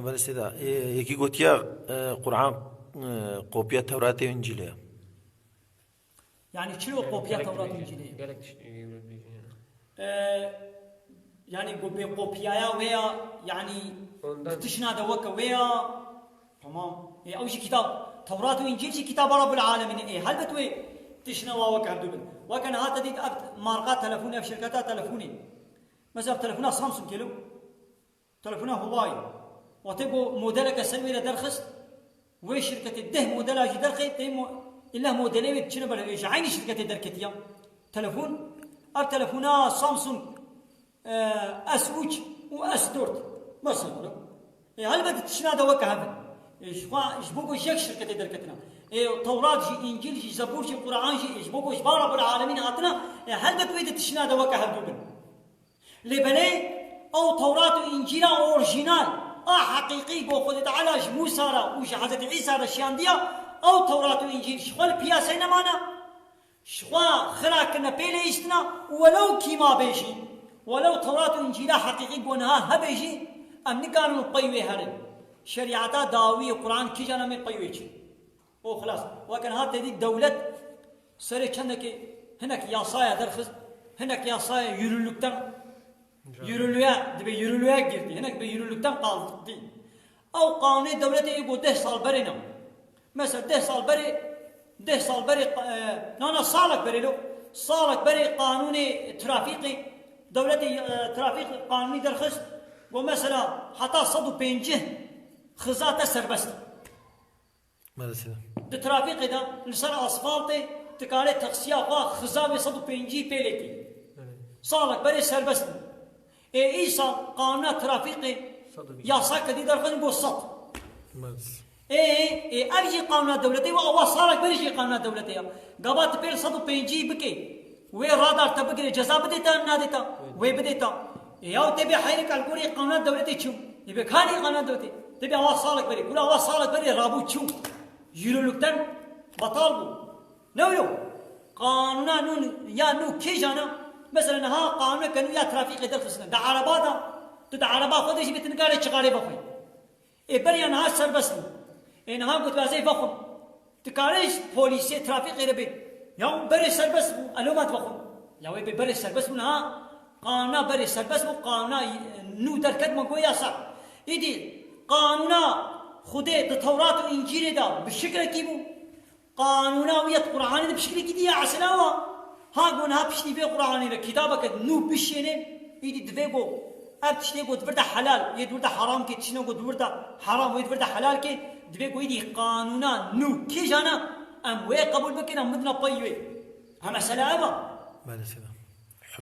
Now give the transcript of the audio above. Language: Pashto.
بله سیدا یکی گوتیا قرآن قوپیا تورات و انجیله يعني شنو قوبيا توراة وإنجيل؟ يعني قوبيا ويا يعني تشنا دوكا ويا تمام أول شيء كتاب توراة وإنجيل شيء كتاب رب العالمين هل بتوي تشنا ووكا عبدوبن وكان هذا دي ماركات تلفوني في شركات تلفوني مثلا تلفونها سامسونج كيلو تلفونها هواي وتبغوا موديلك السنوي لدرخص وين شركة الده موديلها جي درخي إلا موديلين شنو بلا إيش عيني شركة الدركتية تلفون التلفونات سامسونج أس وأس دورت بس هذا هل بدك تشنا دوك هذا إيش بوكو شيك شركة الدركتنا توراة جي إنجيل جي زبور جي قرآن جي إيش بوكو إيش رب العالمين هاتنا هل بدك تشنا دوك هذا لبلي أو توراة وإنجيل أورجينال حقيقي بوخذ تعالى موسى وش حضرت عيسى الشياندية أو توراة وإنجيل شخوال بياسين مانا شخوا خراكنا بيليستنا ولو كيما بيجي ولو توراة وإنجيل حقيقي بونها هبيجي أم نقارن الطيوي هرن شريعتا داوي القرآن كي جانا من طيوي او خلاص وكان هذا دي دولة سري كندك هناك ياسايا درخص هناك ياسايا يورولوكتان يورولويا دبي يورولويا جرتي هناك بيورولوكتان قالتي أو قانون دولتي يقول 10 سال برينا مثلا 10 سال بري نانا صالك بري له صالك بري قانوني ترافيقي دولتي ترافيق قانوني درخص ومثلا حتى صدو بينجه خزات سربست ده ترافيقي ده لسر اسفالتي تكالي تقسيا خزاوي صدو بينجي بيليكي صالك بري سربست ايسا قانون ترافيقي يا ساك دي درخص بو صد أرجع قانون دولتي وأوصلك بريجي قانون دولتي قبات بير صدو بينجي بكي وين رادار تبقي جزاء بديتا ناديتا وين بديتا ياو تبي حيرك الكوري قانون دولتي شو يبي خاني قانون دولتي تبي أوصلك بري كل أوصلك بري رابو شو يلولكتن بطالبو نو قانون نون يا نو كي جانا مثلا ها قانون كانوا يا ترافيق درخصنا ده عرباتا ده عربا خدش بتنقال شغالي بخوي بريان ها سربسني إنها قلت وزي فخم تكاريش بوليسي ترافيق ربي يوم بري سربس ألومات فخم يوم بري سربس منها قانا بري سربس قانا نو دركت من قوي صح إيدي قانا خده التوراة والإنجيل ده بالشكل كيبو قانونا ويا القرآن ده بشكل كده عسلاوة ها قلنا بشتي في القرآن ده كتابك نو بشينه إيدي دفيقو أبتشتي قد ورده حلال يدورده حرام كي تشنو قد ورده حرام ويدورده حلال كي دبي قويدي قانونا نو كي جانا أم وي قبول بكنا مدنا طيوي هم سلامة